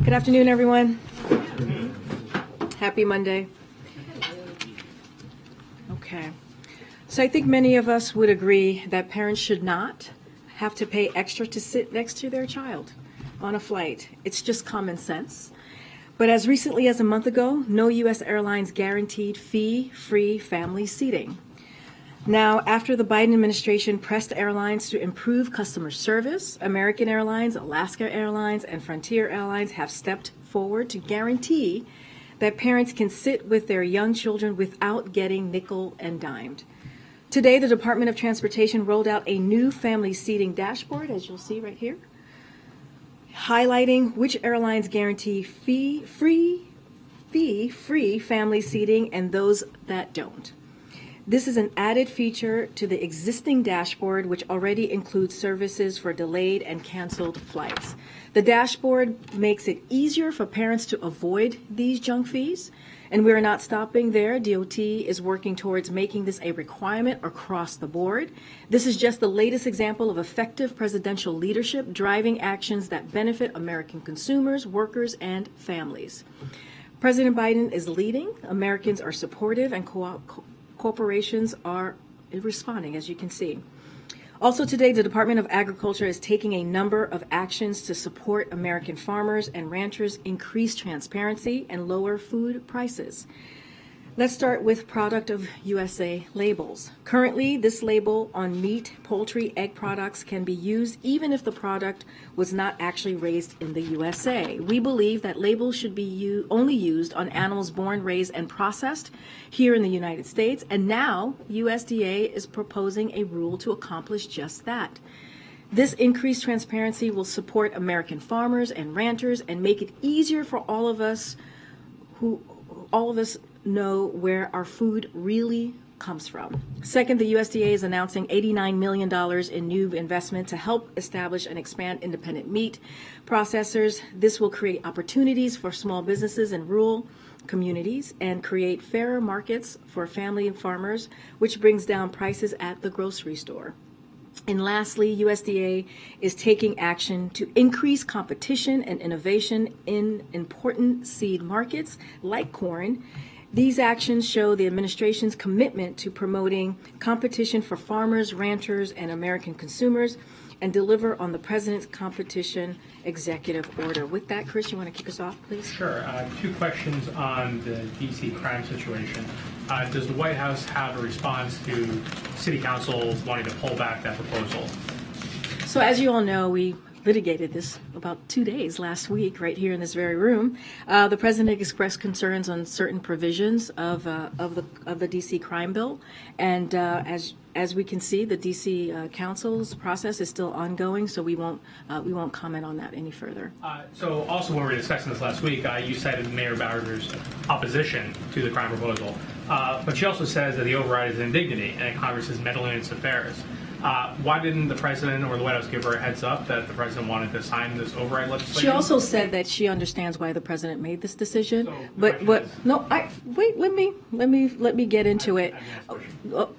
Good afternoon, everyone. Happy Monday. Okay. So I think many of us would agree that parents should not have to pay extra to sit next to their child on a flight. It's just common sense. But as recently as a month ago, no U.S. airlines guaranteed fee-free family seating. Now, after the Biden administration pressed airlines to improve customer service, American Airlines, Alaska Airlines, and Frontier Airlines have stepped forward to guarantee that parents can sit with their young children without getting nickel and dimed. Today, the Department of Transportation rolled out a new family seating dashboard, as you'll see right here, highlighting which airlines guarantee fee-free family seating and those that don't. This is an added feature to the existing dashboard, which already includes services for delayed and canceled flights. The dashboard makes it easier for parents to avoid these junk fees, and we are not stopping there. DOT is working towards making this a requirement across the board. This is just the latest example of effective presidential leadership driving actions that benefit American consumers, workers, and families. President Biden is leading. Americans are supportive, and corporations are responding, as you can see. Also today, the Department of Agriculture is taking a number of actions to support American farmers and ranchers, increase transparency, and lower food prices. Let's start with Product of USA labels. Currently, this label on meat, poultry, egg products can be used even if the product was not actually raised in the USA. We believe that labels should be only used on animals born, raised, and processed here in the United States, and now USDA is proposing a rule to accomplish just that. This increased transparency will support American farmers and ranchers and make it easier for all of us know where our food really comes from. Second, the USDA is announcing $89 million in new investment to help establish and expand independent meat processors. This will create opportunities for small businesses in rural communities and create fairer markets for family and farmers, which brings down prices at the grocery store. And lastly, USDA is taking action to increase competition and innovation in important seed markets like corn. These actions show the administration's commitment to promoting competition for farmers, ranchers, and American consumers, and deliver on the president's competition executive order. With that, Chris, you want to kick us off, please? Sure. Two questions on the D.C. crime situation. Does the White House have a response to City Council wanting to pull back that proposal? So as you all know, we litigated this about 2 days last week right here in this very room. The president expressed concerns on certain provisions of the D.C. crime bill, and as we can see, the D.C. Council's process is still ongoing, so we won't comment on that any further. So also when we were discussing this last week, you cited Mayor Bowser's opposition to the crime proposal, but she also says that the override is indignity and Congress is meddling in its affairs. Why didn't the president or the White House give her a heads up that the president wanted to sign this override legislation? She also said that she understands why the president made this decision. So but let me get into it.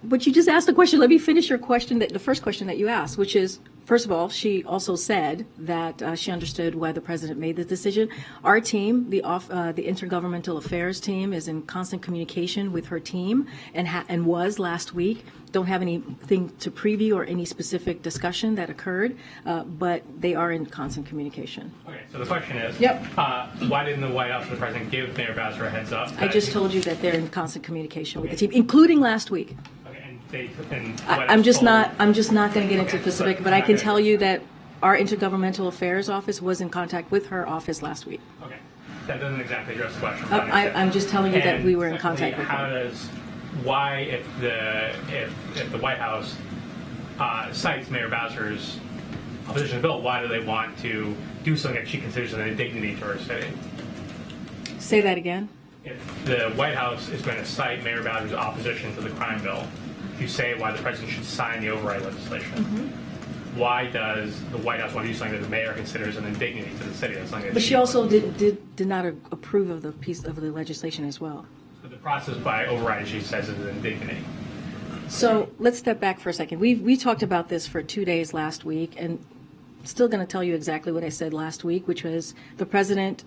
But you just asked the question. Let me finish your question. The first question that you asked, which is, first of all, she also said that she understood why the president made the decision. Our team, the Intergovernmental Affairs team, is in constant communication with her team and was last week. Don't have anything to preview or any specific discussion that occurred, but they are in constant communication. Okay, so the question is, why didn't the White House or the president give Mayor Bowser a heads up? I just told you that they're in constant communication with the team, including last week. I'm just not going to get into specific, but I can tell you that our Intergovernmental Affairs office was in contact with her office last week. Okay, that doesn't exactly address the question. I'm just telling you that we were in contact with her. Why, if the White House cites Mayor Bowser's opposition to the bill, why do they want to do something that she considers an indignity to her city? Say that again. If the White House is going to cite Mayor Bowser's opposition to the crime bill, you say why the president should sign the override legislation. Why does the White House want to do something that the mayor considers an indignity to the city? That's something that but she also did not approve of the piece of the legislation as well. So the process by override, she says, is an indignity. So let's step back for a second. We talked about this for 2 days last week, and still going to tell you exactly what I said last week, which was the president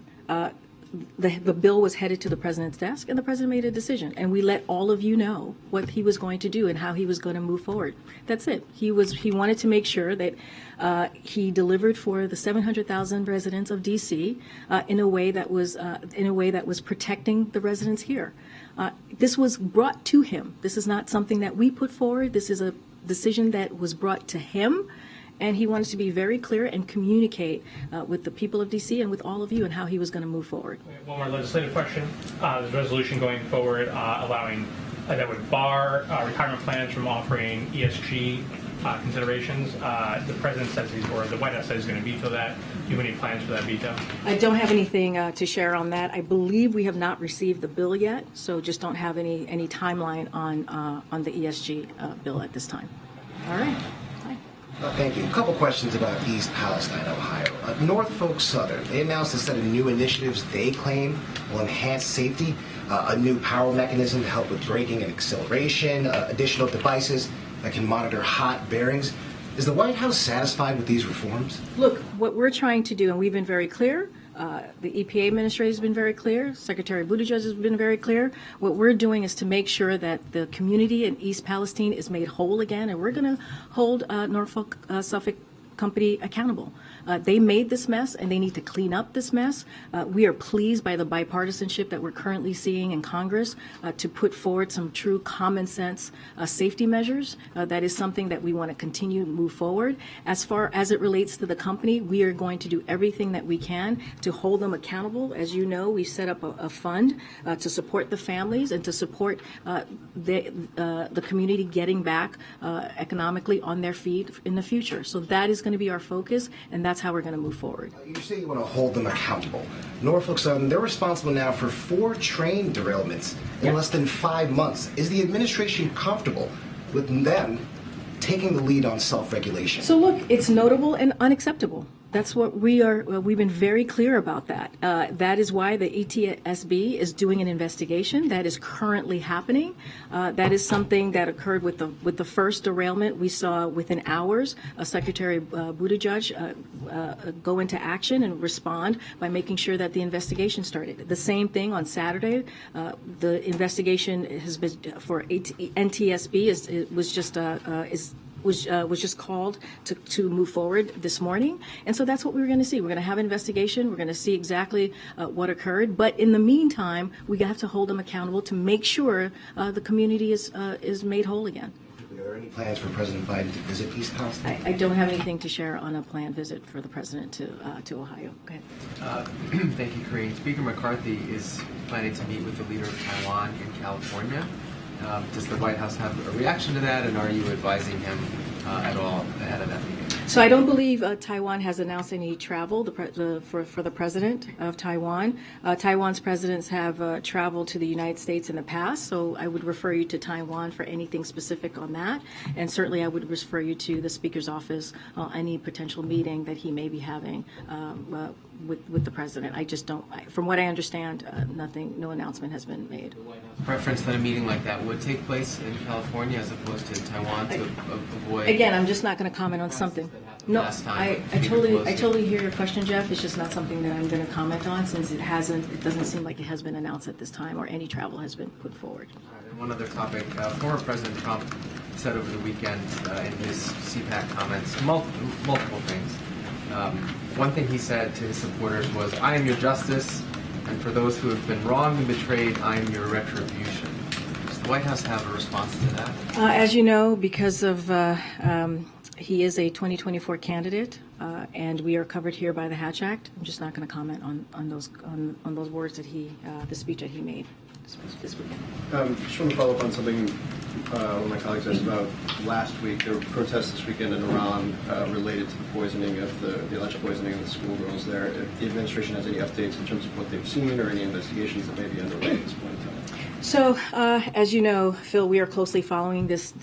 the bill was headed to the president's desk, and the president made a decision, and we let all of you know what he was going to do and how he was going to move forward. That's it. He wanted to make sure that he delivered for the 700,000 residents of D.C. In a way that was protecting the residents here. This was brought to him. This is not something that we put forward. This is a decision that was brought to him. And he wanted to be very clear and communicate with the people of D.C. and with all of you and how he was going to move forward. One more legislative question. There's a resolution going forward allowing that would bar retirement plans from offering ESG considerations. The president says or the White House says he's going to veto that. Do you have any plans for that veto? I don't have anything to share on that. I believe we have not received the bill yet, so just don't have any timeline on the ESG bill at this time. All right. Thank you. A couple questions about East Palestine, Ohio. Norfolk Southern, they announced a set of new initiatives they claim will enhance safety, a new power mechanism to help with braking and acceleration, additional devices that can monitor hot bearings. Is the White House satisfied with these reforms? Look, what we're trying to do, and we've been very clear, the EPA administrator has been very clear, Secretary Buttigieg has been very clear. What we're doing is to make sure that the community in East Palestine is made whole again, and we're going to hold Norfolk Suffolk Company accountable. They made this mess, and they need to clean up this mess. We are pleased by the bipartisanship that we're currently seeing in Congress to put forward some true common sense safety measures. That is something that we want to continue to move forward. As far as it relates to the company, we are going to do everything that we can to hold them accountable. As you know, we set up a fund to support the families and to support the community getting back economically on their feet in the future. So that is going to be our focus, and that's how we're going to move forward. You say you want to hold them accountable. Norfolk Southern, they're responsible now for 4 train derailments in less than 5 months. Is the administration comfortable with them taking the lead on self-regulation? So look, it's notable and unacceptable. That's what we are. We've been very clear about that. That is why the ETSB is doing an investigation that is currently happening. That is something that occurred with the first derailment. We saw within hours Secretary Buttigieg go into action and respond by making sure that the investigation started. The same thing on Saturday. The investigation has been for NTSB was just called to move forward this morning. And so that's what we're going to see. We're going to have an investigation. We're going to see exactly what occurred. But in the meantime, we have to hold them accountable to make sure the community is made whole again. Are there any plans for President Biden to visit East Palestine? I don't have anything to share on a planned visit for the president to Ohio. Go ahead. Thank you, Karine. Speaker McCarthy is planning to meet with the leader of Taiwan in California. Does the White House have a reaction to that, and are you advising him at all ahead of that meeting? So I don't believe Taiwan has announced any travel for the president of Taiwan. Taiwan's presidents have traveled to the United States in the past, so I would refer you to Taiwan for anything specific on that. And certainly I would refer you to the Speaker's office any potential meeting that he may be having with the president. I just don't, from what I understand, no announcement has been made. Preference that a meeting like that would take place in California as opposed to Taiwan to avoid... Again, I'm just not going to comment on something. No, I totally hear your question, Jeff. It's just not something that I'm going to comment on since it doesn't seem like it has been announced at this time or any travel has been put forward. And one other topic, former President Trump said over the weekend in his CPAC comments multiple things. One thing he said to his supporters was, "I am your justice, and for those who have been wronged and betrayed, I am your retribution." Does the White House have a response to that? As you know, because of he is a 2024 candidate, and we are covered here by the Hatch Act, I'm just not going to comment on those words that the speech that he made this weekend. Just want to follow up on something one of my colleagues asked about last week. There were protests this weekend in Iran related to the poisoning of the alleged poisoning of the schoolgirls there. If the administration has any updates in terms of what they've seen or any investigations that may be underway at this point in time. So, as you know, Phil, we are closely following this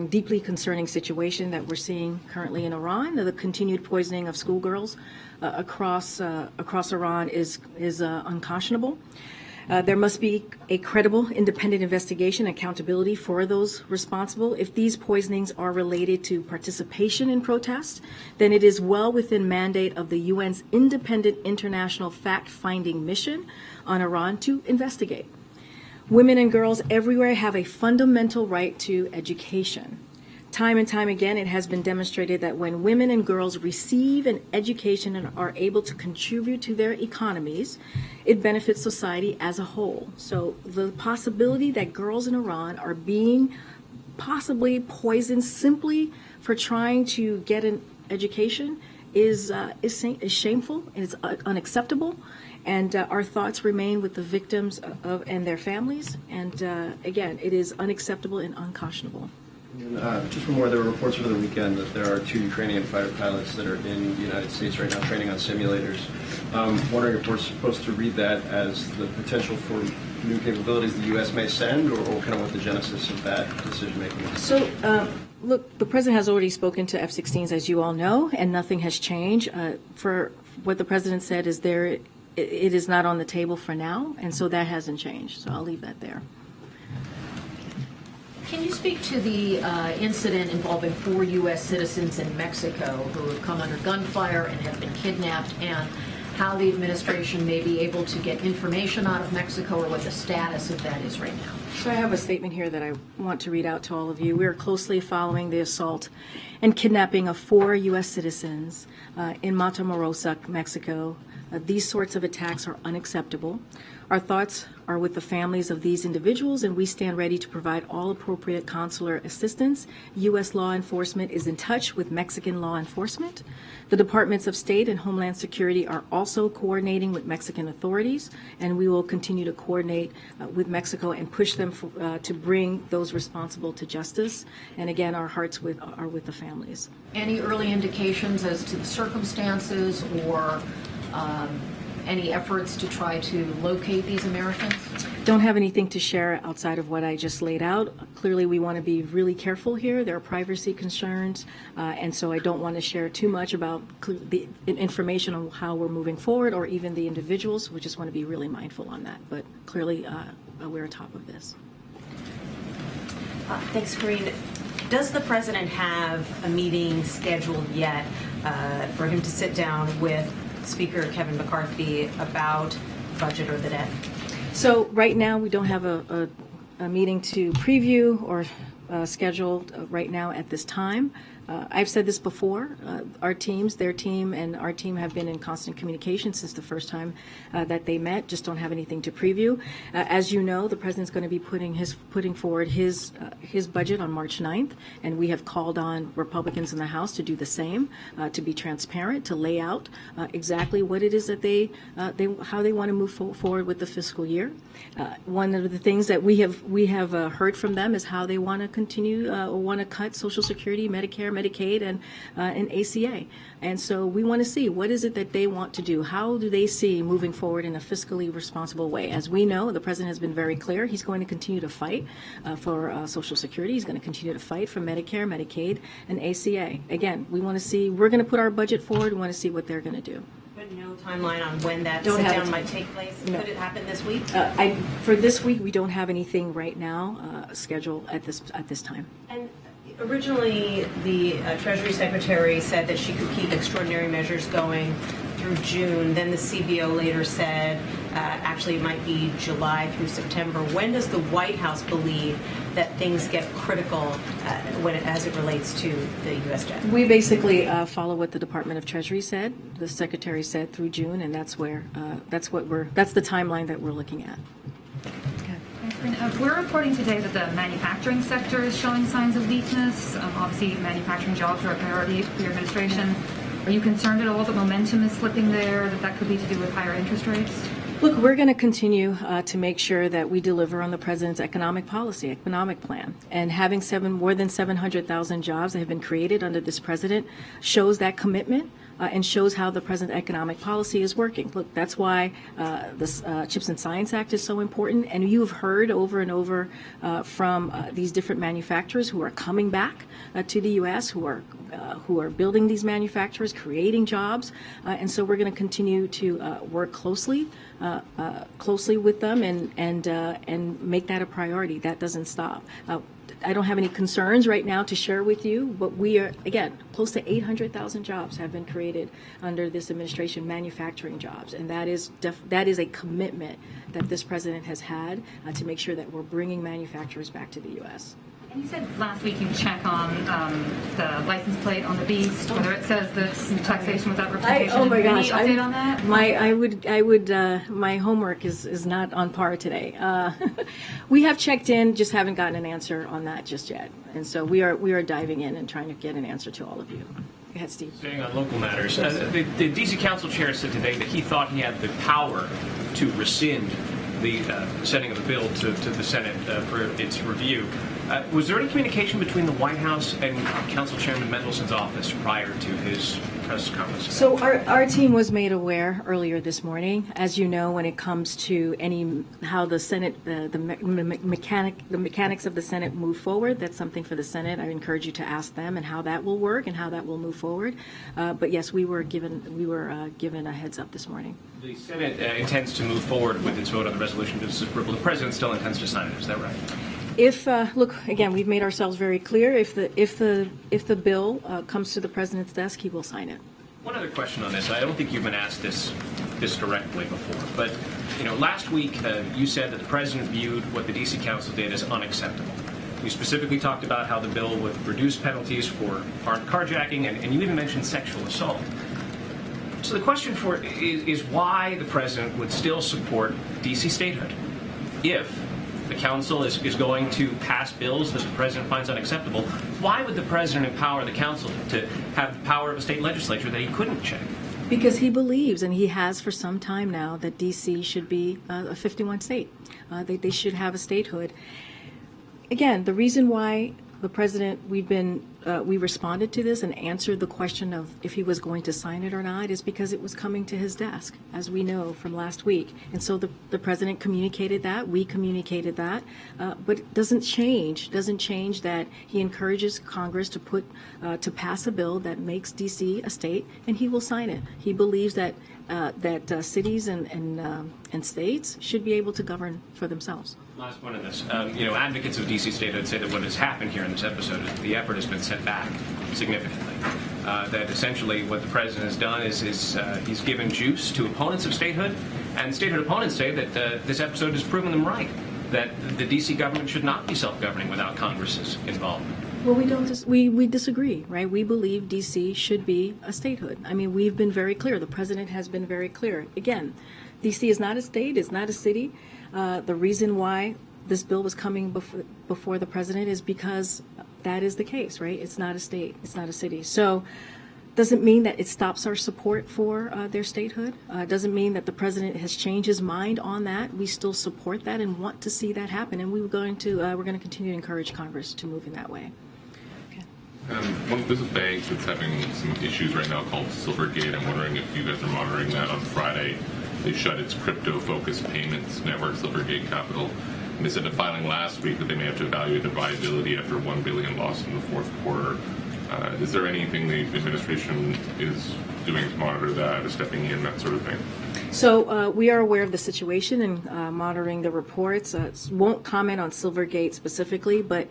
deeply concerning situation that we're seeing currently in Iran. The continued poisoning of schoolgirls across Iran is unconscionable. There must be a credible, independent investigation and accountability for those responsible. If these poisonings are related to participation in protests, then it is well within mandate of the UN's independent international fact-finding mission on Iran to investigate. Women and girls everywhere have a fundamental right to education. Time and time again, it has been demonstrated that when women and girls receive an education and are able to contribute to their economies, it benefits society as a whole. So the possibility that girls in Iran are being possibly poisoned simply for trying to get an education is shameful and it's unacceptable. And our thoughts remain with the victims and their families. And again, it is unacceptable and unconscionable. And, just one more, there were reports over the weekend that there are 2 Ukrainian fighter pilots that are in the United States right now training on simulators. Wondering if we're supposed to read that as the potential for new capabilities the U.S. may send, or kind of what the genesis of that decision-making is? So, look, the president has already spoken to F-16s, as you all know, and nothing has changed. For what the president said is it is not on the table for now, and so that hasn't changed. So I'll leave that there. Can you speak to the incident involving 4 U.S. citizens in Mexico who have come under gunfire and have been kidnapped, and how the administration may be able to get information out of Mexico, or what the status of that is right now? So I have a statement here that I want to read out to all of you. We are closely following the assault and kidnapping of 4 U.S. citizens in Matamoros, Mexico. These sorts of attacks are unacceptable. Our thoughts are with the families of these individuals, and we stand ready to provide all appropriate consular assistance. U.S. law enforcement is in touch with Mexican law enforcement. The Departments of State and Homeland Security are also coordinating with Mexican authorities, and we will continue to coordinate with Mexico and push them to bring those responsible to justice. And again, our hearts are with the families. Any early indications as to the circumstances, or any efforts to try to locate these Americans? Don't have anything to share outside of what I just laid out. Clearly, we want to be really careful here. There are privacy concerns, and so I don't want to share too much about the information on how we're moving forward, or even the individuals. We just want to be really mindful on that. But clearly, we're on top of this. Thanks, Karine. Does the president have a meeting scheduled yet for him to sit down with Speaker Kevin McCarthy about budget or the debt? So right now, we don't have a meeting to preview or scheduled right now at this time. I've said this before. Our teams, their team, and our team have been in constant communication since the first time that they met. Just don't have anything to preview. As you know, the president's going to be putting forward his budget on March 9th, and we have called on Republicans in the House to do the same, to be transparent, to lay out exactly what it is that how they want to move forward with the fiscal year. One of the things that we have heard from them is how they want to continue or want to cut Social Security, Medicare, Medicaid, and ACA. And so we want to see what is it that they want to do. How do they see moving forward in a fiscally responsible way? As we know, the president has been very clear. He's going to continue to fight for Social Security. He's going to continue to fight for Medicare, Medicaid, and ACA. Again, we want to see, we're going to put our budget forward. We want to see what they're going to do. But no timeline on when that sit-down might take place? No. Could it happen this week? For this week, we don't have anything right now scheduled at this time. And originally, the Treasury Secretary said that she could keep extraordinary measures going through June. Then the CBO later said actually it might be July through September. When does the White House believe that things get critical as it relates to the U.S. debt? We basically follow what the Department of Treasury said. The Secretary said through June, and that's the timeline that we're looking at. We're reporting today that the manufacturing sector is showing signs of weakness. Obviously, manufacturing jobs are a priority for your administration. Are you concerned at all that momentum is slipping there, that could be to do with higher interest rates? Look, we're going to continue to make sure that we deliver on the president's economic policy, economic plan. And having more than 700,000 jobs that have been created under this president shows that commitment and shows how the present economic policy is working. Look, that's why this Chips and Science Act is so important. And you've heard over and over from these different manufacturers who are coming back to the U.S., who are building these manufacturers, creating jobs. And so we're going to continue to work closely with them and make that a priority. That doesn't stop. I don't have any concerns right now to share with you, but we are, again, close to 800,000 jobs have been created under this administration, manufacturing jobs, and that is a commitment that this president has had to make sure that we're bringing manufacturers back to the U.S. And you said last week you check on the license plate on the Beast, whether it says that some taxation without representation. Oh my gosh! Any update on that? My homework is not on par today. We have checked in, just haven't gotten an answer on that just yet, and so we are diving in and trying to get an answer to all of you. Go ahead, Steve. Staying on local matters, the D.C. Council chair said today that he thought he had the power to rescind the sending of the bill to the Senate for its review. Was there any communication between the White House and Council Chairman Mendelson's office prior to his press conference? So our team was made aware earlier this morning. As you know, when it comes to how the Senate, the mechanics of the Senate move forward, that's something for the Senate. I encourage you to ask them and how that will work and how that will move forward. But yes, we were given a heads up this morning. The Senate intends to move forward with its vote on the resolution to disapproval. The president still intends to sign it. Is that right? If look again, we've made ourselves very clear. If the bill comes to the president's desk, he will sign it. One other question on this. I don't think you've been asked this directly before, but last week you said that the president viewed what the D.C. Council did as unacceptable. You specifically talked about how the bill would reduce penalties for armed carjacking, and you even mentioned sexual assault. So the question is why the president would still support D.C. statehood if the council is going to pass bills that the president finds unacceptable. Why would the president empower the council to have the power of a state legislature that he couldn't check? Because he believes, and he has for some time now, that D.C. should be a 51 state. They should have a statehood. Again, the reason why the president, we responded to this and answered the question of if he was going to sign it or not is because it was coming to his desk, as we know from last week. And so the president communicated that, we communicated that, but it doesn't change that he encourages Congress to pass a bill that makes D.C. a state, and he will sign it. He believes that cities and states should be able to govern for themselves. Last one of this. Advocates of D.C. statehood say that what has happened here in this episode is that the effort has been set back significantly. That essentially what the president has done is he's given juice to opponents of statehood, and statehood opponents say that this episode has proven them right, that the D.C. government should not be self-governing without Congress's involvement. Well, we disagree, right? We believe D.C. should be a statehood. I mean, we've been very clear. The president has been very clear. Again, D.C. is not a state. It's not a city. The reason why this bill was coming before the president is because that is the case, right? It's not a state. It's not a city. So doesn't mean that it stops our support for their statehood. Doesn't mean that the president has changed his mind on that. We still support that and want to see that happen. And we're going to continue to encourage Congress to move in that way. There's a bank that's having some issues right now called Silvergate. I'm wondering if you guys are monitoring that. On Friday, they shut its crypto-focused payments network, Silvergate Capital. And they said in a filing last week that they may have to evaluate their viability after $1 billion loss in the fourth quarter. Is there anything the administration is doing to monitor that or stepping in, that sort of thing? So we are aware of the situation and monitoring the reports. Won't comment on Silvergate specifically, but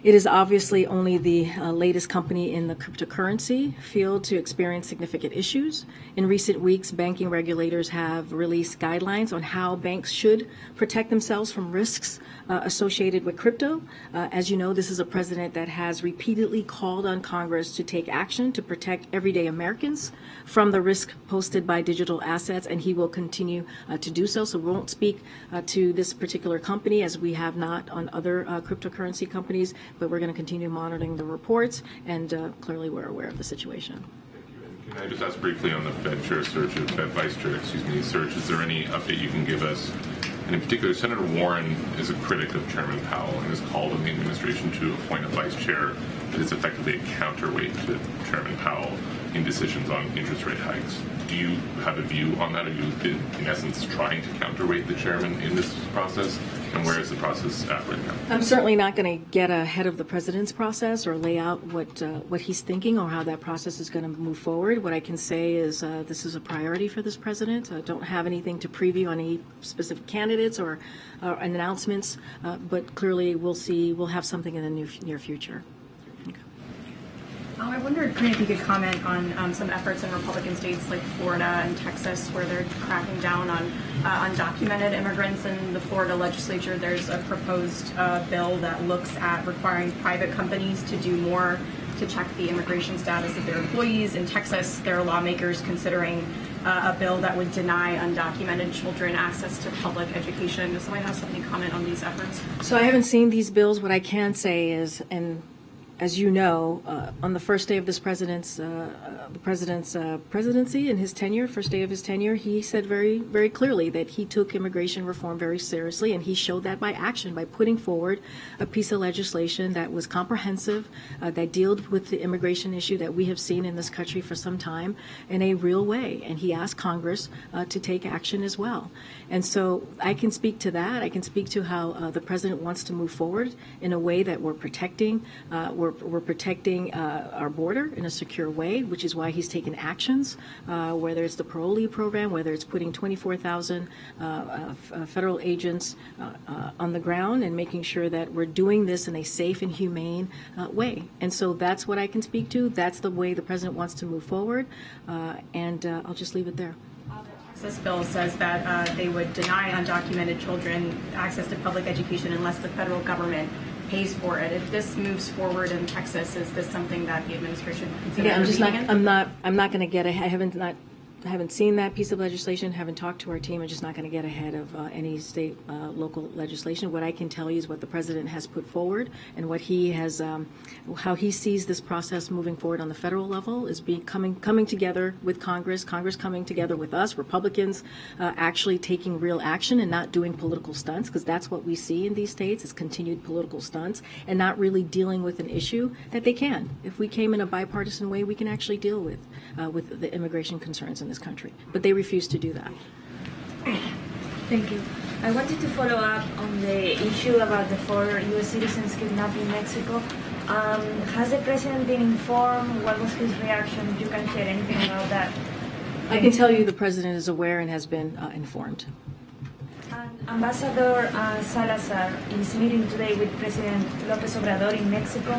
it is obviously only the latest company in the cryptocurrency field to experience significant issues. In recent weeks, banking regulators have released guidelines on how banks should protect themselves from risks associated with crypto. As you know, this is a president that has repeatedly called on Congress to take action to protect everyday Americans from the risk posted by digital assets, and he will continue to do so. So we won't speak to this particular company, as we have not on other cryptocurrency companies, but we're going to continue monitoring the reports, and clearly we're aware of the situation. Can I just ask briefly on the Fed chair search, Fed vice chair, search, is there any update you can give us And in particular, Senator Warren is a critic of Chairman Powell and has called on the administration to appoint a vice chair that is effectively a counterweight to Chairman Powell in decisions on interest rate hikes. Do you have a view on that? Are you, in essence, trying to counterweight the chairman in this process? And where is the process at right now? I'm certainly not going to get ahead of the president's process or lay out what he's thinking or how that process is going to move forward. What I can say is this is a priority for this president. I don't have anything to preview on any specific candidates or announcements, but clearly we'll have something in the near future. I wondered, Karine, if you could comment on some efforts in Republican states like Florida and Texas where they're cracking down on undocumented immigrants. In the Florida legislature, there's a proposed bill that looks at requiring private companies to do more to check the immigration status of their employees. In Texas, there are lawmakers considering a bill that would deny undocumented children access to public education. Does the White have any comment on these efforts? So I haven't seen these bills. What I can say is, and as you know, on the first day of this president's presidency, in his tenure, first day of his tenure, he said very, very clearly that he took immigration reform very seriously, and he showed that by action, by putting forward a piece of legislation that was comprehensive, that dealt with the immigration issue that we have seen in this country for some time in a real way. And he asked Congress to take action as well. And so I can speak to that. I can speak to how the president wants to move forward in a way that we're protecting our border in a secure way, which is why he's taken actions, whether it's the parolee program, whether it's putting 24,000 federal agents on the ground and making sure that we're doing this in a safe and humane way. And so that's what I can speak to. That's the way the president wants to move forward, and I'll just leave it there. This bill says that they would deny undocumented children access to public education unless the federal government pays for it. If this moves forward in Texas, is this something that the administration would consider? Yeah, I'm not going to get ahead. I haven't seen that piece of legislation, haven't talked to our team. I'm just not going to get ahead of any state, local legislation. What I can tell you is what the president has put forward and what he has, how he sees this process moving forward on the federal level is coming together with Congress coming together with us, Republicans, actually taking real action and not doing political stunts, because that's what we see in these states is continued political stunts and not really dealing with an issue that they can. If we came in a bipartisan way, we can actually deal with the immigration concerns in this country, but they refuse to do that. Thank you. I wanted to follow up on the issue about the 4 U.S. citizens kidnapped in Mexico. Has the president been informed? What was his reaction? If you can share anything about that. I can tell you the president is aware and has been informed. And Ambassador Salazar is meeting today with President López Obrador in Mexico.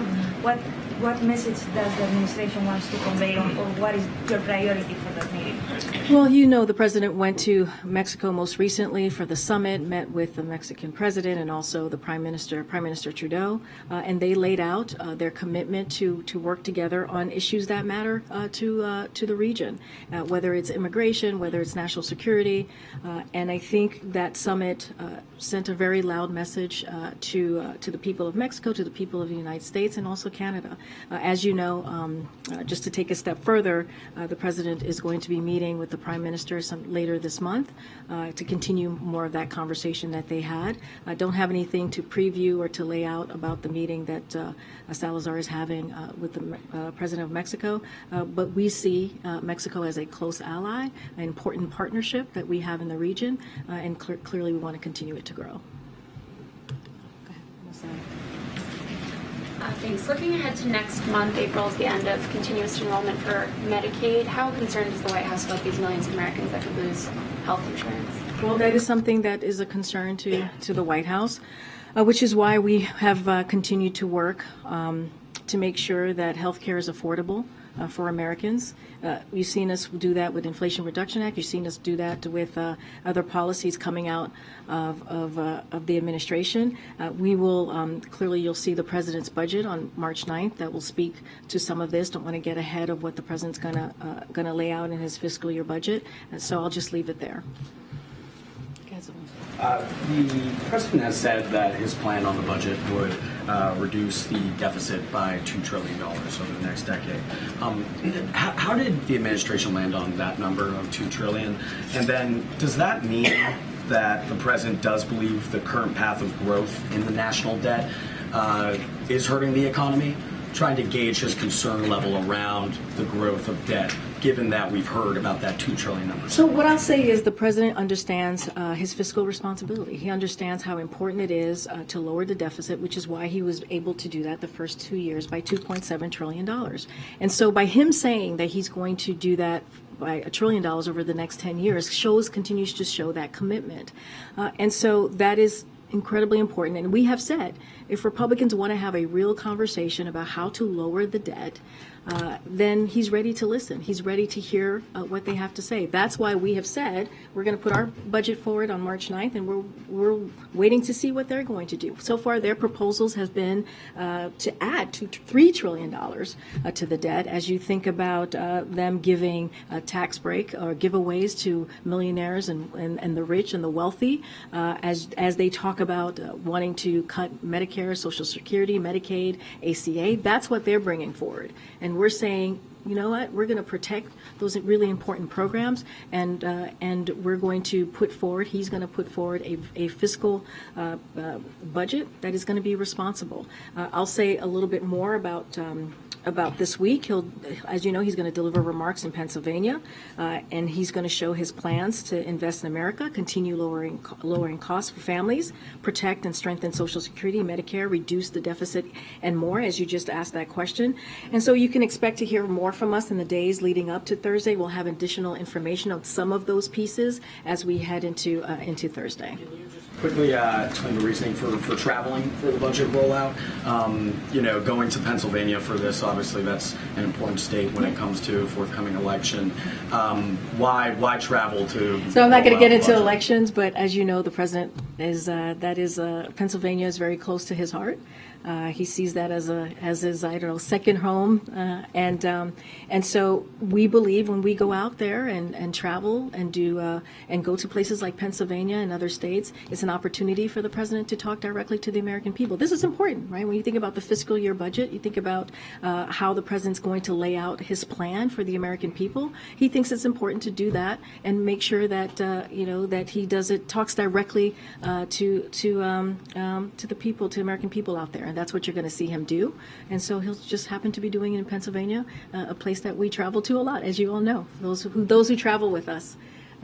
What message does the administration want to convey, or what is your priority for that meeting? Well, you know, the president went to Mexico most recently for the summit, met with the Mexican president and also the Prime Minister Trudeau, and they laid out their commitment to work together on issues that matter to the region, whether it's immigration, whether it's national security, and I think that summit sent a very loud message to the people of Mexico, to the people of the United States, and also Canada. As you know, just to take a step further, the president is going to be meeting with the Prime Minister later this month to continue more of that conversation that they had. I don't have anything to preview or to lay out about the meeting that Salazar is having with the President of Mexico, but we see Mexico as a close ally, an important partnership that we have in the region, and clearly we want to continue it to grow. Thanks. Looking ahead to next month, April is the end of continuous enrollment for Medicaid. How concerned is the White House about these millions of Americans that could lose health insurance? Well, that is something that is a concern to the White House, which is why we have continued to work to make sure that health care is affordable for Americans. You've seen us do that with Inflation Reduction Act. You've seen us do that with other policies coming out of the administration. We will clearly, you'll see the president's budget on March 9th that will speak to some of this. Don't want to get ahead of what the president's going to lay out in his fiscal year budget. So I'll just leave it there. The president has said that his plan on the budget would reduce the deficit by $2 trillion over the next decade. How did the administration land on that number of $2 trillion? And then does that mean that the president does believe the current path of growth in the national debt is hurting the economy, trying to gauge his concern level around the growth of debt, given that we've heard about that $2 trillion number. So what I'll say is the president understands his fiscal responsibility. He understands how important it is to lower the deficit, which is why he was able to do that the first 2 years by $2.7 trillion. And so by him saying that he's going to do that by $1 trillion over the next 10 years continues to show that commitment. And so that is incredibly important. And we have said if Republicans want to have a real conversation about how to lower the debt, then he's ready to listen. He's ready to hear what they have to say. That's why we have said we're going to put our budget forward on March 9th, and we're waiting to see what they're going to do. So far, their proposals have been to add $3 trillion to the debt. As you think about them giving a tax break or giveaways to millionaires and the rich and the wealthy, as they talk about wanting to cut Medicare, Social Security, Medicaid, ACA, that's what they're bringing forward. And we're saying, you know what, we're going to protect those really important programs, and we're going to put forward, he's going to put forward a fiscal budget that is going to be responsible. I'll say a little bit more about this week. As you know, he's going to deliver remarks in Pennsylvania, and he's going to show his plans to invest in America, continue lowering costs for families, protect and strengthen Social Security, Medicare, reduce the deficit, and more, as you just asked that question. And so you can expect to hear more from us in the days leading up to Thursday. We'll have additional information on some of those pieces as we head into Thursday. Quickly explain the reasoning for traveling for the budget rollout. Going to Pennsylvania for this, obviously that's an important state when it comes to forthcoming election. Why travel to? So I'm not going to get into elections, but as you know, the president Pennsylvania is very close to his heart. He sees that as his second home, and so we believe when we go out there and travel and do and go to places like Pennsylvania and other states, it's an opportunity for the president to talk directly to the American people. This is important, right? When you think about the fiscal year budget, you think about how the president's going to lay out his plan for the American people. He thinks it's important to do that and make sure that that he talks directly to the people, to American people out there. And that's what you're going to see him do. And so he'll just happen to be doing it in Pennsylvania, a place that we travel to a lot, as you all know, those who travel with us.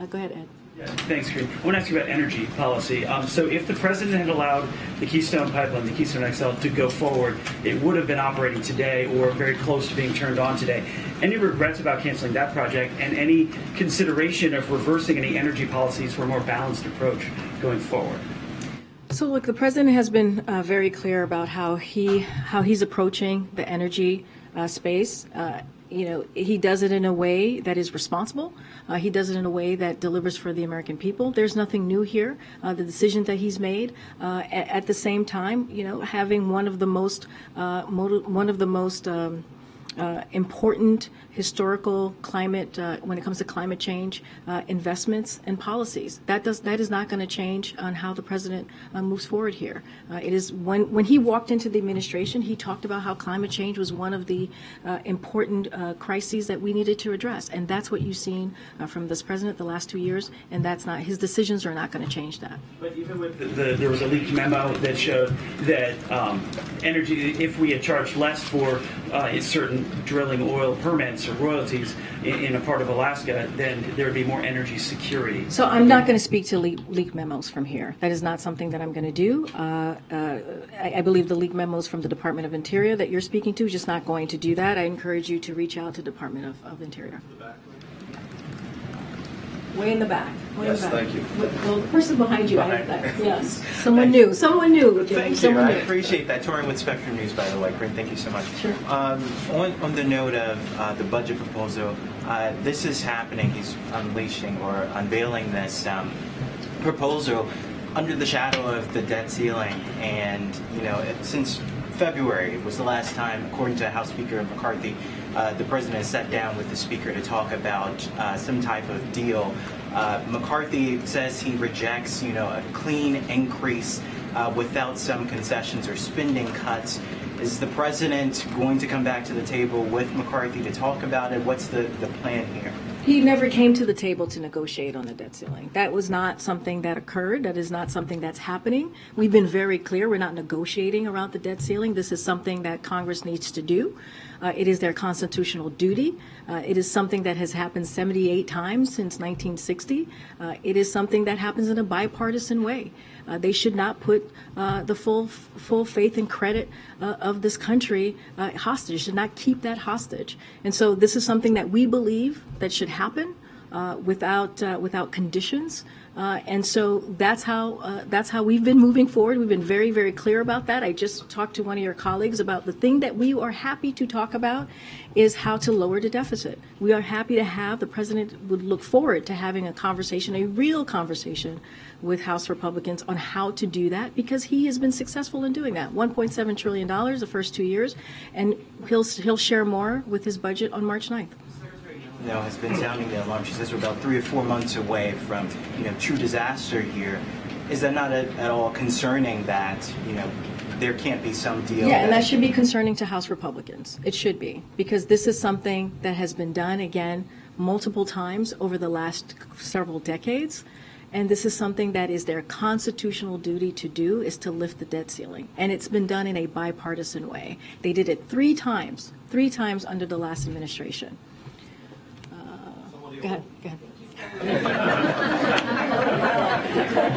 Go ahead, Ed. Yeah, thanks, Karine. I want to ask you about energy policy. So if the president had allowed the Keystone Pipeline, the Keystone XL, to go forward, it would have been operating today or very close to being turned on today. Any regrets about canceling that project, and any consideration of reversing any energy policies for a more balanced approach going forward? So look, the president has been very clear about how he's approaching the energy space. He does it in a way that is responsible. He does it in a way that delivers for the American people. There's nothing new here. The decision that he's made, at the same time, having one of the most important historical climate, when it comes to climate change, investments and policies. That is not going to change on how the president moves forward here. It is when he walked into the administration, he talked about how climate change was one of the important crises that we needed to address, and that's what you've seen from this president the last 2 years. And that's not, his decisions are not going to change that. But even with there was a leaked memo that showed that energy, if we had charged less for certain drilling oil permits or royalties in a part of Alaska, then there would be more energy security. So I'm not going to speak to leaked memos from here. That is not something that I'm going to do. I believe the leaked memos from the Department of Interior that you're speaking to is just not going to do that. I encourage you to reach out to Department of Interior. Way in the back. Yes, thank you. Well, the person behind you. Yes, someone new. Someone new. Thank you. I appreciate that. Touring with Spectrum News, by the way. Karine, thank you so much. Sure. On the note of the budget proposal, this is happening. He's unleashing or unveiling this proposal under the shadow of the debt ceiling, and since February was the last time, according to House Speaker McCarthy, the president sat down with the speaker to talk about some type of deal. McCarthy says he rejects, a clean increase without some concessions or spending cuts. Is the president going to come back to the table with McCarthy to talk about it? What's the plan here? He never came to the table to negotiate on the debt ceiling. That was not something that occurred. That is not something that's happening. We've been very clear. We're not negotiating around the debt ceiling. This is something that Congress needs to do. It is their constitutional duty. It is something that has happened 78 times since 1960. It is something that happens in a bipartisan way. They should not put the full faith and credit of this country hostage. Should not keep that hostage. And so this is something that we believe that should happen without conditions. And so that's how we've been moving forward. We've been very, very clear about that. I just talked to one of your colleagues about the thing that we are happy to talk about is how to lower the deficit. We are happy to have, the president would look forward to having a conversation, a real conversation with House Republicans on how to do that, because he has been successful in doing that. $1.7 trillion the first 2 years, and he'll share more with his budget on March 9th. Has been sounding the alarm. She says we're about 3 or 4 months away from, true disaster here. Is that not at all concerning that, there can't be some deal? Yeah, and that should be concerning to House Republicans. It should be, because this is something that has been done, again, multiple times over the last several decades. And this is something that is their constitutional duty to do, is to lift the debt ceiling. And it's been done in a bipartisan way. They did it three times under the last administration. Go ahead.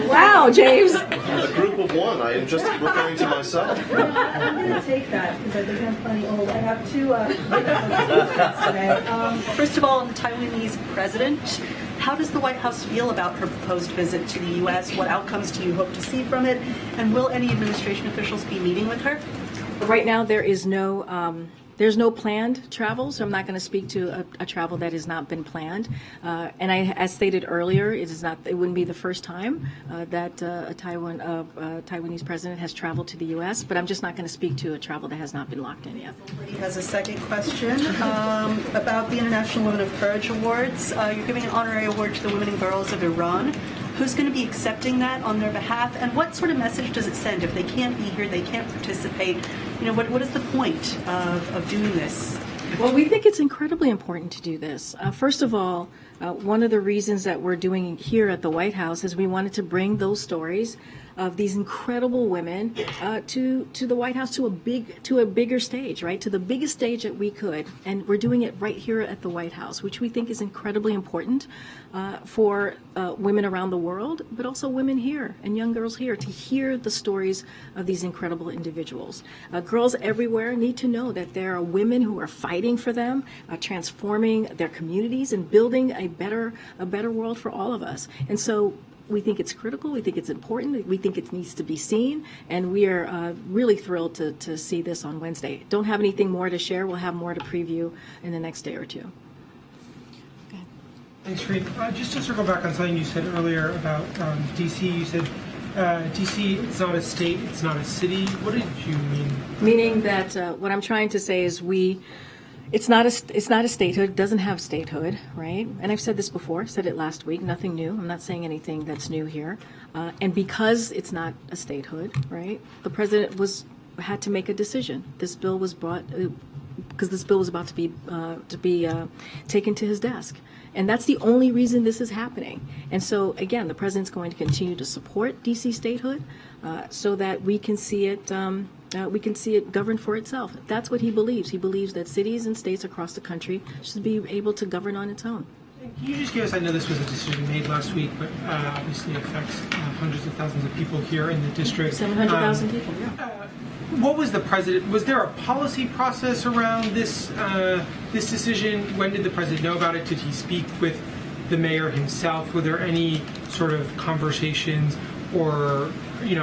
Wow, James. A group of one. I am just referring to myself. I'm going to take that because I think I'm plenty old. I have two today. First of all, the Taiwanese president. How does the White House feel about her proposed visit to the U.S.? What outcomes do you hope to see from it? And will any administration officials be meeting with her? Right now, there is no. There's no planned travel, so I'm not going to speak to a travel that has not been planned. And as stated earlier, it wouldn't be the first time that a Taiwanese president has traveled to the U.S., but I'm just not going to speak to a travel that has not been locked in yet. He has a second question about the International Women of Courage Awards. You're giving an honorary award to the women and girls of Iran. Who's going to be accepting that on their behalf, and what sort of message does it send if they can't be here, they can't participate? What is the point of doing this? Well, we think it's incredibly important to do this. First of all, one of the reasons that we're doing it here at the White House is we wanted to bring those stories of these incredible women to the White House, to a bigger stage, right? To the biggest stage that we could, and we're doing it right here at the White House, which we think is incredibly important for women around the world, but also women here and young girls here to hear the stories of these incredible individuals. Girls everywhere need to know that there are women who are fighting for them, transforming their communities, and building a better world for all of us. And so we think it's critical. We think it's important. We think it needs to be seen. And we are really thrilled to see this on Wednesday. Don't have anything more to share. We'll have more to preview in the next day or two. Thanks, Karine. Just to circle back on something you said earlier about D.C., you said D.C., it's not a state, it's not a city. What did you mean? Meaning that what I'm trying to say is it's not a statehood. It doesn't have statehood, right? And I've said this before, said it last week, nothing new. I'm not saying anything that's new here. And because it's not a statehood, right, the president had to make a decision. This bill was brought because this bill was about to be taken to his desk. And that's the only reason this is happening. And so, again, the president's going to continue to support D.C. statehood so that we can see it govern for itself. That's what he believes. He believes that cities and states across the country should be able to govern on its own. Can you just give us, I know this was a decision made last week, but obviously affects hundreds of thousands of people here in the district. 700,000 people, yeah. What was was there a policy process around this decision? When did the president know about it? Did he speak with the mayor himself? Were there any sort of conversations, or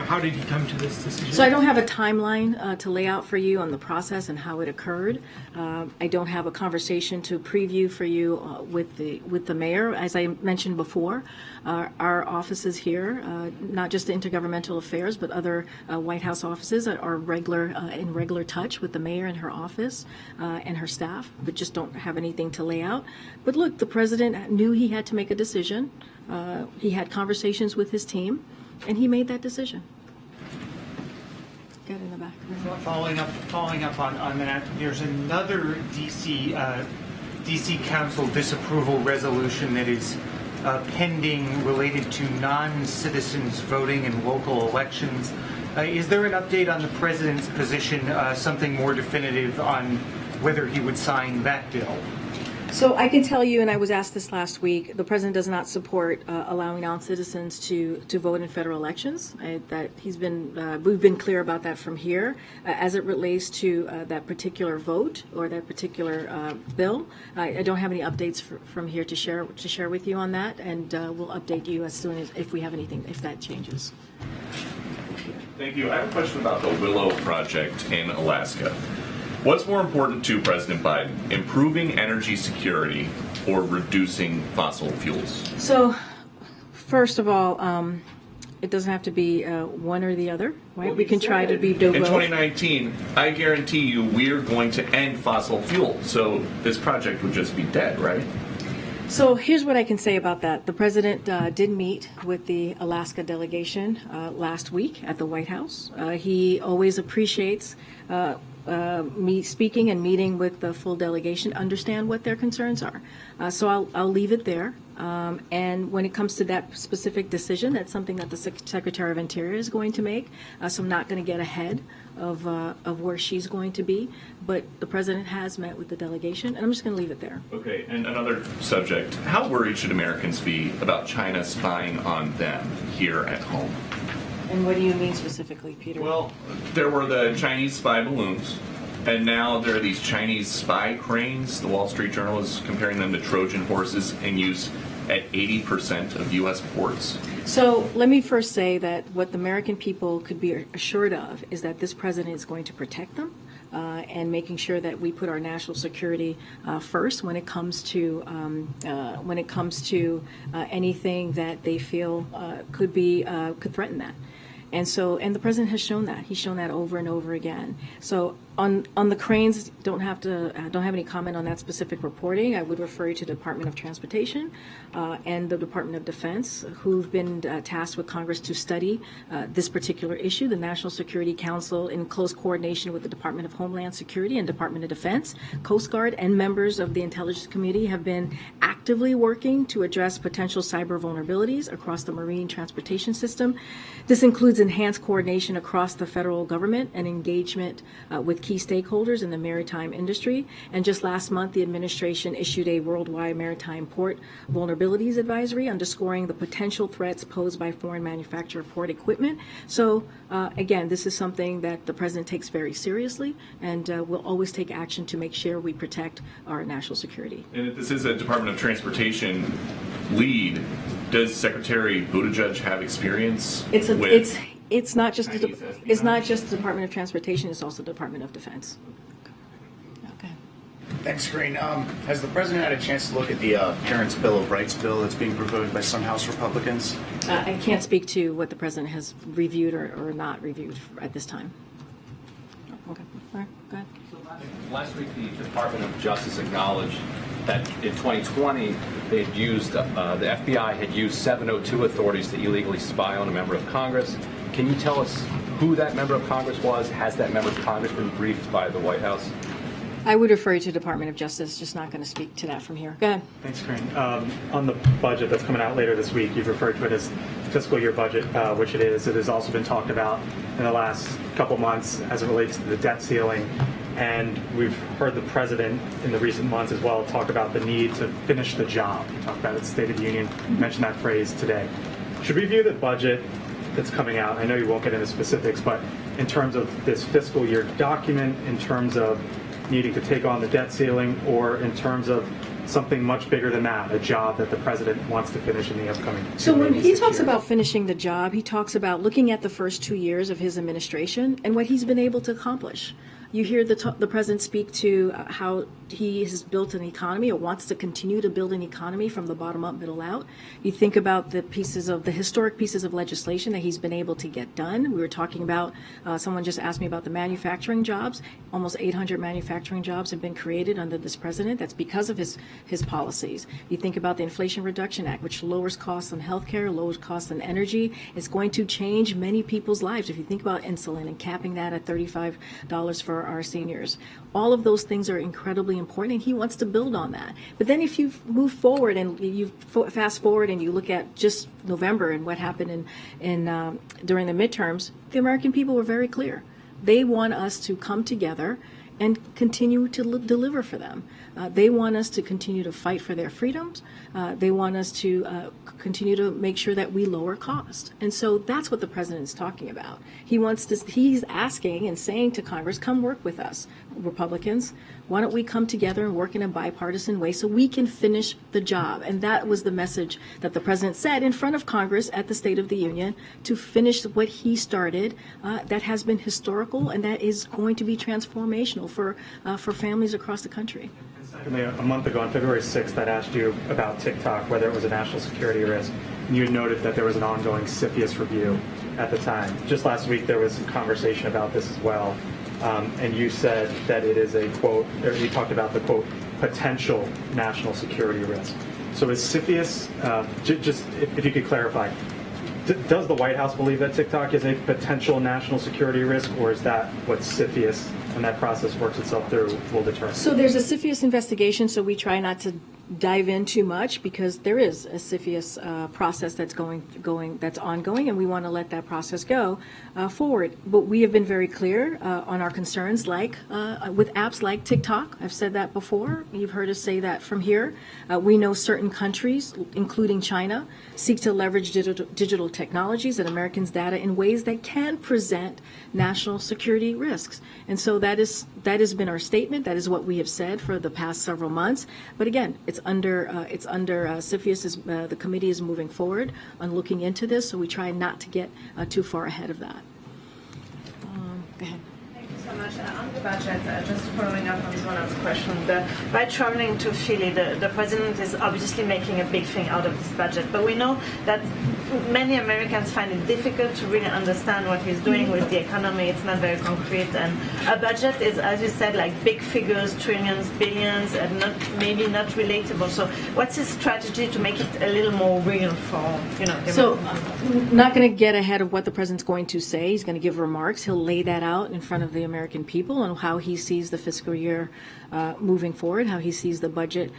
how did he come to this decision? So I don't have a timeline to lay out for you on the process and how it occurred. I don't have a conversation to preview for you with the mayor. As I mentioned before, our offices here, not just the Intergovernmental Affairs, but other White House offices are in regular touch with the mayor and her office and her staff, but just don't have anything to lay out. But look, the president knew he had to make a decision. He had conversations with his team, and he made that decision. Get in the back. Following up on that, there's another D.C. DC Council disapproval resolution that is pending related to non-citizens voting in local elections. Is there an update on the President's position, something more definitive on whether he would sign that bill? So I can tell you, and I was asked this last week, the President does not support allowing non-citizens to vote in federal elections. We've been clear about that from here. As it relates to that particular vote or that particular bill, I don't have any updates from here to share with you on that, and we'll update you as soon as if we have anything, if that changes. Thank you. I have a question about the Willow Project in Alaska. What's more important to President Biden, improving energy security or reducing fossil fuels? So, first of all, it doesn't have to be one or the other, right? We can try to be both. In 2019, I guarantee you we're going to end fossil fuel. So this project would just be dead, right? So here's what I can say about that. The President did meet with the Alaska delegation last week at the White House. He always appreciates me speaking and meeting with the full delegation, understand what their concerns are. So I'll leave it there. And when it comes to that specific decision, that's something that the Secretary of Interior is going to make. So I'm not going to get ahead of where she's going to be. But the President has met with the delegation, and I'm just going to leave it there. Okay, and another subject. How worried should Americans be about China spying on them here at home? And what do you mean specifically, Peter? Well, there were the Chinese spy balloons, and now there are these Chinese spy cranes. The Wall Street Journal is comparing them to Trojan horses in use at 80% of U.S. ports. So let me first say that what the American people could be assured of is that this president is going to protect them and making sure that we put our national security first when it comes to anything that they feel could threaten that. And the president has shown that. He's shown that over and over again. So on the cranes, don't have any comment on that specific reporting. I would refer you to the Department of Transportation and the Department of Defense, who've been tasked with Congress to study this particular issue. The National Security Council, in close coordination with the Department of Homeland Security and Department of Defense, Coast Guard, and members of the intelligence community, have been actively working to address potential cyber vulnerabilities across the marine transportation system. This includes enhanced coordination across the federal government and engagement with key stakeholders in the maritime industry. And just last month, the administration issued a worldwide maritime port vulnerabilities advisory underscoring the potential threats posed by foreign manufactured port equipment. So again, this is something that the president takes very seriously, and will always take action to make sure we protect our national security. And if this is a Department of Transportation lead, does Secretary Buttigieg have experience It's not just the Department of Transportation, it's also the Department of Defense. Okay. Thanks, Karine. Has the president had a chance to look at the Parents' Bill of Rights bill that's being proposed by some House Republicans? I can't speak to what the president has reviewed or not reviewed at this time. Okay. All right. Go ahead. Last week, the Department of Justice acknowledged that in 2020, they had used the FBI had used 702 authorities to illegally spy on a member of Congress. Can you tell us who that member of Congress was? Has that member of Congress been briefed by the White House? I would refer you to the Department of Justice. Just not going to speak to that from here. Go ahead. Thanks, Karine. On the budget that's coming out later this week, you've referred to it as fiscal year budget, which it is. It has also been talked about in the last couple months as it relates to the debt ceiling. And we've heard the president in the recent months as well talk about the need to finish the job. He talked about it at the State of the Union, mentioned that phrase today. Should we view the budget that's coming out, I know you won't get into specifics, but in terms of this fiscal year document, in terms of needing to take on the debt ceiling, or in terms of something much bigger than that, a job that the president wants to finish in the upcoming 2 So when he talks years. about finishing the job, he talks about looking at the first 2 years of his administration and what he's been able to accomplish. You hear the president speak to how he has built an economy or wants to continue to build an economy from the bottom up, middle out. You think about the historic pieces of legislation that he's been able to get done. We were talking about, someone just asked me about the manufacturing jobs. Almost 800 manufacturing jobs have been created under this president. That's because of his policies. You think about the Inflation Reduction Act, which lowers costs on healthcare, lowers costs on energy. It's going to change many people's lives. If you think about insulin and capping that at $35 for our seniors, all of those things are incredibly really important, and he wants to build on that. But then if you move forward and you fast forward and you look at just November and what happened during the midterms, the American people were very clear. They want us to come together and continue to deliver for them. They want us to continue to fight for their freedoms. They want us to continue to make sure that we lower cost. And so that's what the president is talking about. He's asking and saying to Congress, come work with us, Republicans. Why don't we come together and work in a bipartisan way so we can finish the job? And that was the message that the president said in front of Congress at the State of the Union, to finish what he started that has been historical and that is going to be transformational for families across the country. Secondly, a month ago, on February 6th, I'd asked you about TikTok, whether it was a national security risk, and you had noted that there was an ongoing CFIUS review at the time. Just last week, there was some conversation about this as well, and you said that it is a, quote, or you talked about the, quote, potential national security risk. So is CFIUS, just if you could clarify, does the White House believe that TikTok is a potential national security risk, or is that what CFIUS, when that process works itself through, will determine? So there's a CFIUS investigation, so we try not to dive in too much because there is a CFIUS process that's that's ongoing, and we want to let that process go forward. But we have been very clear on our concerns, like with apps like TikTok. I've said that before. You've heard us say that from here. We know certain countries, including China, seek to leverage digital technologies and Americans' data in ways that can present national security risks. And so that has been our statement. That is what we have said for the past several months. But again, it's under CFIUS. The committee is moving forward on looking into this, so we try not to get too far ahead of that. Go ahead. Thank you so much. On the budget, just following up on Zona's question, by traveling to Philly, the president is obviously making a big thing out of this budget, but we know that many Americans find it difficult to really understand what he's doing with the economy. It's not very concrete, and a budget is, as you said, like big figures, trillions, billions, and maybe not relatable. So what's his strategy to make it a little more real for, So not going to get ahead of what the president's going to say. He's going to give remarks. He'll lay that out in front of the American people on how he sees the fiscal year moving forward, how he sees the budget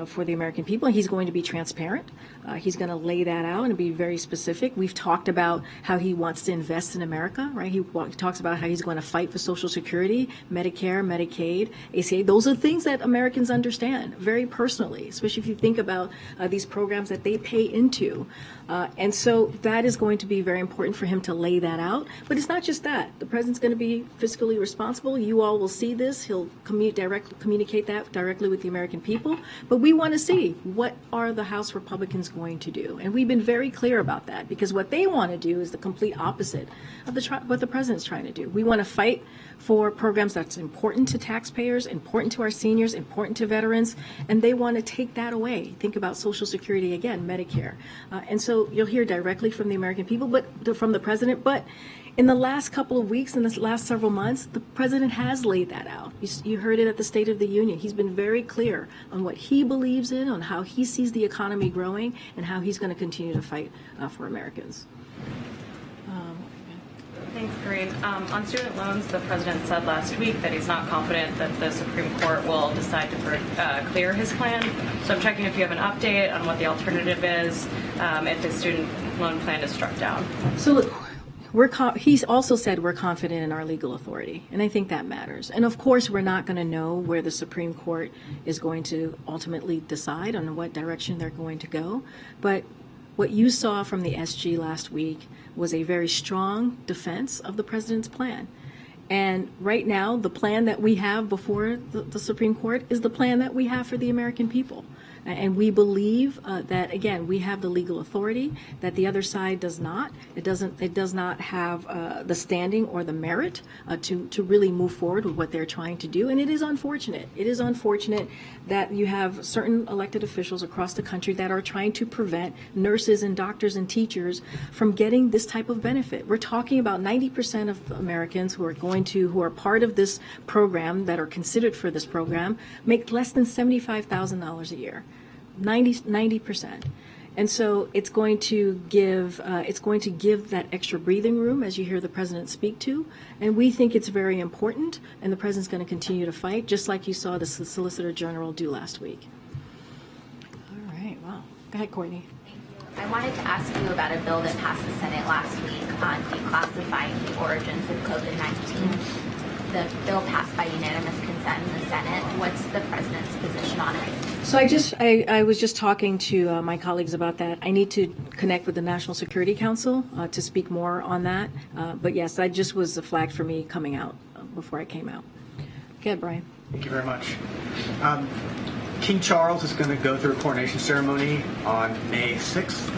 for the American people. He's going to be transparent. He's going to lay that out and be very specific. We've talked about how he wants to invest in America, right? He talks about how he's going to fight for Social Security, Medicare, Medicaid, ACA. Those are things that Americans understand very personally, especially if you think about these programs that they pay into. And so that is going to be very important for him to lay that out. But it's not just that. The president's going to be fiscally responsible. You all will see this. He'll communicate that directly with the American people. But we want to see, what are the House Republicans going to do? And we've been very clear about that, because what they want to do is the complete opposite of what the president's trying to do. We want to fight for programs that's important to taxpayers, important to our seniors, important to veterans, and they want to take that away. Think about Social Security again, Medicare. And so you'll hear directly from the American people, but from the president. But in the last couple of weeks, in the last several months, the president has laid that out. You heard it at the State of the Union. He's been very clear on what he believes in, on how he sees the economy growing, and how he's going to continue to fight for Americans. Thanks, Karine. On student loans, the president said last week that he's not confident that the Supreme Court will decide to clear his plan. So I'm checking if you have an update on what the alternative is if his student loan plan is struck down. So look, he's also said we're confident in our legal authority, and I think that matters. And of course, we're not going to know where the Supreme Court is going to ultimately decide on what direction they're going to go. But what you saw from the SG last week was a very strong defense of the president's plan. And right now, the plan that we have before the Supreme Court is the plan that we have for the American people. And we believe that, again, we have the legal authority that the other side does not. It does not have the standing or the merit to really move forward with what they're trying to do. And it is unfortunate. It is unfortunate that you have certain elected officials across the country that are trying to prevent nurses and doctors and teachers from getting this type of benefit. We're talking about 90% of Americans who are part of this program, that are considered for this program, make less than $75,000 a year. 90%. And so it's going to give that extra breathing room as you hear the president speak to, and we think it's very important. And the president's going to continue to fight, just like you saw the Solicitor General do last week. All right, wow. Go ahead, Courtney. I wanted to ask you about a bill that passed the Senate last week on declassifying the origins of COVID-19. The bill passed by unanimous consent in the Senate. What's the president's position on it? So I was just talking to my colleagues about that. I need to connect with the National Security Council to speak more on that. But yes, that just was a flag for me coming out before I came out. Go ahead, Brian. Thank you very much. King Charles is going to go through a coronation ceremony on May 6th.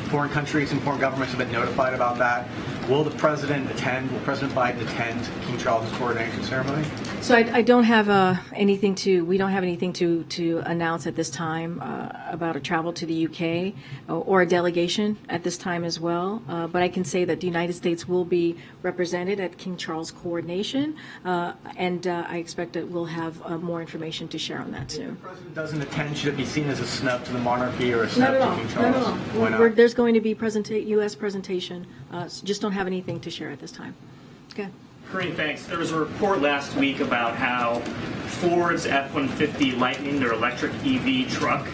Foreign countries and foreign governments have been notified about that. Will the president attend? Will President Biden attend King Charles' coronation ceremony? So I don't have anything to. We don't have anything to announce at this time about a travel to the UK or a delegation at this time as well. But I can say that the United States will be represented at King Charles' coronation, and I expect that we'll have more information to share on that soon. If the president doesn't attend, should it be seen as a snub to the monarchy or a snub Not at to all. King Charles? Not at all. Why not? There's going to be U.S. presentation. Just don't have anything to share at this time. Okay. Karine, thanks. There was a report last week about how Ford's F-150 Lightning, their electric EV truck,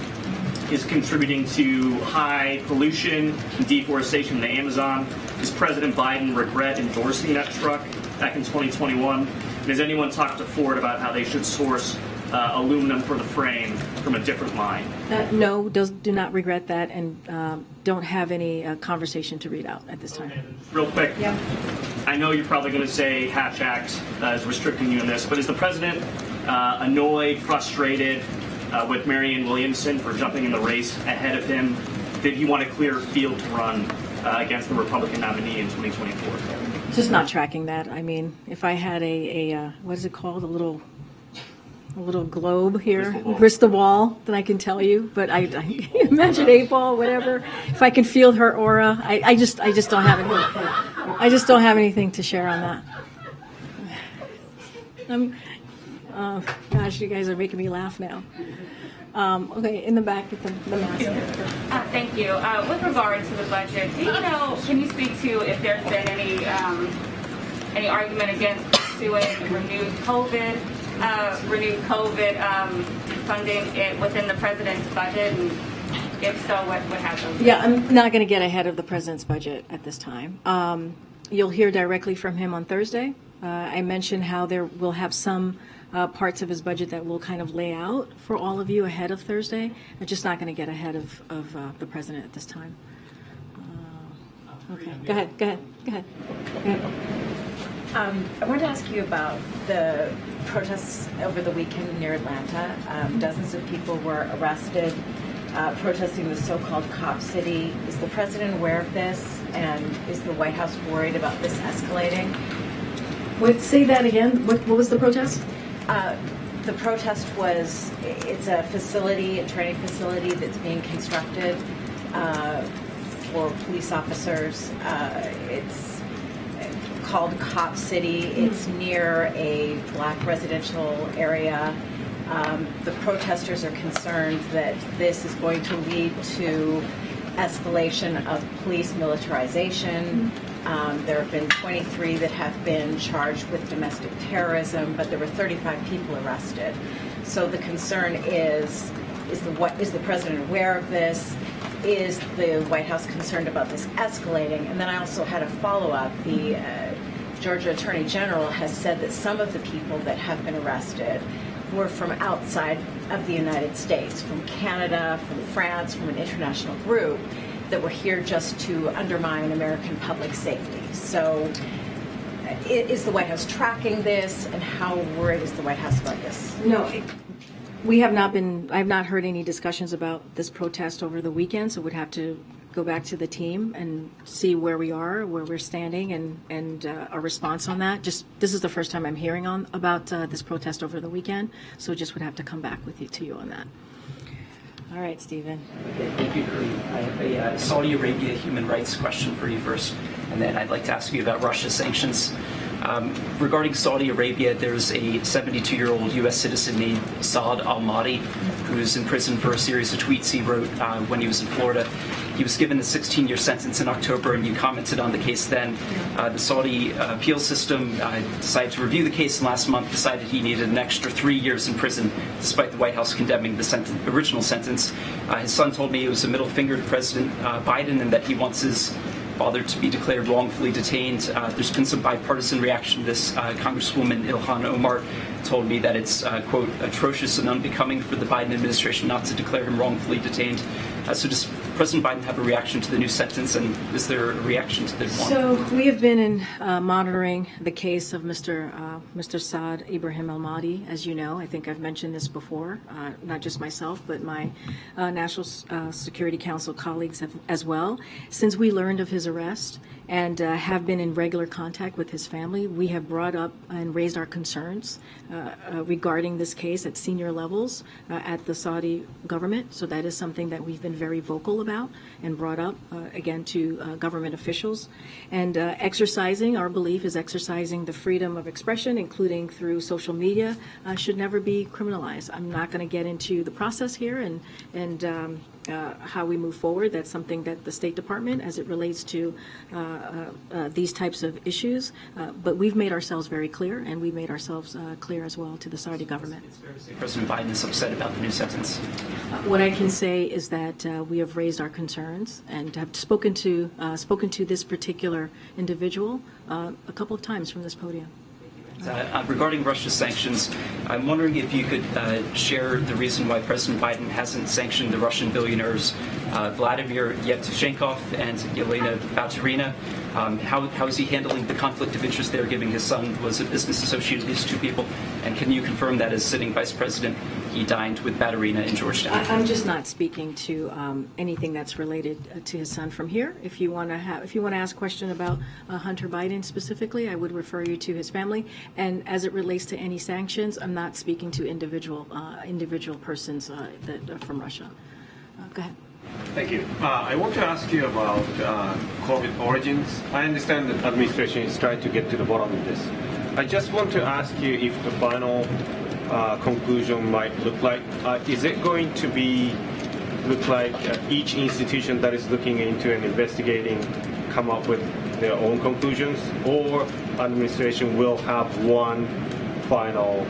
is contributing to high pollution and deforestation in the Amazon. Does President Biden regret endorsing that truck back in 2021? And has anyone talked to Ford about how they should source aluminum for the frame from a different line? No, do not regret that, and don't have any conversation to read out at this time. Real quick. Yeah. I know you're probably going to say Hatch Act is restricting you in this, but is the president annoyed, frustrated with Marianne Williamson for jumping in the race ahead of him? Did he want a clear field to run against the Republican nominee in 2024? Just not tracking that. I mean, if I had a what is it called, a little globe here, crystal ball, then I can tell you. But I imagine 8-ball, whatever. If I can feel her aura, I just don't have anything. I just don't have anything to share on that. Gosh, you guys are making me laugh now. Okay, in the back with the mask. Thank you. With regard to the budget, do you know? Can you speak to if there's been any argument against pursuing renewed COVID funding within the president's budget? And if so, what happens? Yeah, I'm not going to get ahead of the president's budget at this time. You'll hear directly from him on Thursday. I mentioned how there will have some parts of his budget that we'll kind of lay out for all of you ahead of Thursday. I'm just not going to get ahead of the president at this time. Okay, go ahead. I wanted to ask you about the protests over the weekend near Atlanta. Dozens of people were arrested protesting the so-called cop city. Is the president aware of this? And is the White House worried about this escalating? Wait, say that again. What was the protest? The protest was, it's a facility, a training facility that's being constructed for police officers. It's called Cop City. It's near a black residential area. The protesters are concerned that this is going to lead to escalation of police militarization. There have been 23 that have been charged with domestic terrorism, but there were 35 people arrested. So the concern is the president aware of this? Is the White House concerned about this escalating? And then I also had a follow-up. The Georgia Attorney General has said that some of the people that have been arrested were from outside of the United States, from Canada, from France, from an international group that were here just to undermine American public safety. So is the White House tracking this, and how worried is the White House about this? No, we have not been, I have not heard any discussions about this protest over the weekend, so we'd have to go back to the team and see where we are, where we're standing, and a response on that. Just this is the first time I'm hearing about this protest over the weekend, so just would have to come back to you on that. All right, Stephen. Thank you, Karine. I have a Saudi Arabia human rights question for you first, and then I'd like to ask you about Russia's sanctions. Regarding Saudi Arabia, there's a 72-year-old U.S. citizen named Saad Al-Mahdi who's in prison for a series of tweets he wrote when he was in Florida. He was given a 16-year sentence in October, and you commented on the case then. The Saudi appeal system decided to review the case, and last month decided he needed an extra 3 years in prison, despite the White House condemning the original sentence. His son told me it was a middle finger to President Biden, and that he wants his father to be declared wrongfully detained. There's been some bipartisan reaction to this. Congresswoman Ilhan Omar told me that it's, quote, atrocious and unbecoming for the Biden administration not to declare him wrongfully detained. So does President Biden have a reaction to the new sentence, and is there a reaction to the one? So we have been monitoring the case of Mr. Saad Ibrahim Al-Mahdi, as you know. I think I've mentioned this before, not just myself, but my National Security Council colleagues as well. Since we learned of his arrest and have been in regular contact with his family, we have brought up and raised our concerns regarding this case at senior levels at the Saudi government. So that is something that we've been very vocal about and brought up again to government officials. And our belief is exercising the freedom of expression, including through social media, should never be criminalized. I'm not going to get into the process here and how we move forward. That's something that the State Department, as it relates to these types of issues, but we've made ourselves very clear, and we made ourselves clear as well to the Saudi government. President Biden is upset about the new sentence. What I can say is that we have raised our concerns and have spoken to this particular individual a couple of times from this podium. Regarding Russia's sanctions, I'm wondering if you could share the reason why President Biden hasn't sanctioned the Russian billionaires Vladimir Yevtushenkov and Yelena Baturina. How is he handling the conflict of interest there, given his son was a business associate of these two people? And can you confirm that as sitting vice president, he dined with Baturina in Georgetown? I'm just not speaking to anything that's related to his son from here. If you want to ask a question about Hunter Biden specifically, I would refer you to his family. And as it relates to any sanctions, I'm not speaking to individual persons that are from Russia. Go ahead. Thank you. I want to ask you about COVID origins. I understand that administration is trying to get to the bottom of this. I just want to ask you if the final conclusion might look like, is it going to look like each institution that is looking into and investigating come up with their own conclusions, or administration will have one final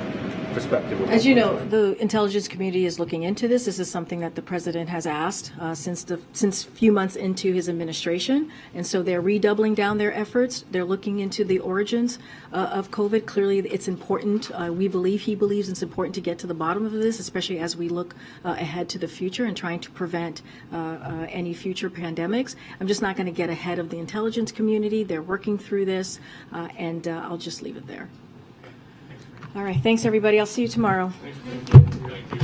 perspective? As you know, the intelligence community is looking into this. This is something that the president has asked since a few months into his administration, and so they're redoubling down their efforts. They're looking into the origins of COVID. Clearly, it's important. He believes it's important to get to the bottom of this, especially as we look ahead to the future and trying to prevent any future pandemics. I'm just not going to get ahead of the intelligence community. They're working through this, and I'll just leave it there. All right. Thanks, everybody. I'll see you tomorrow. Thank you.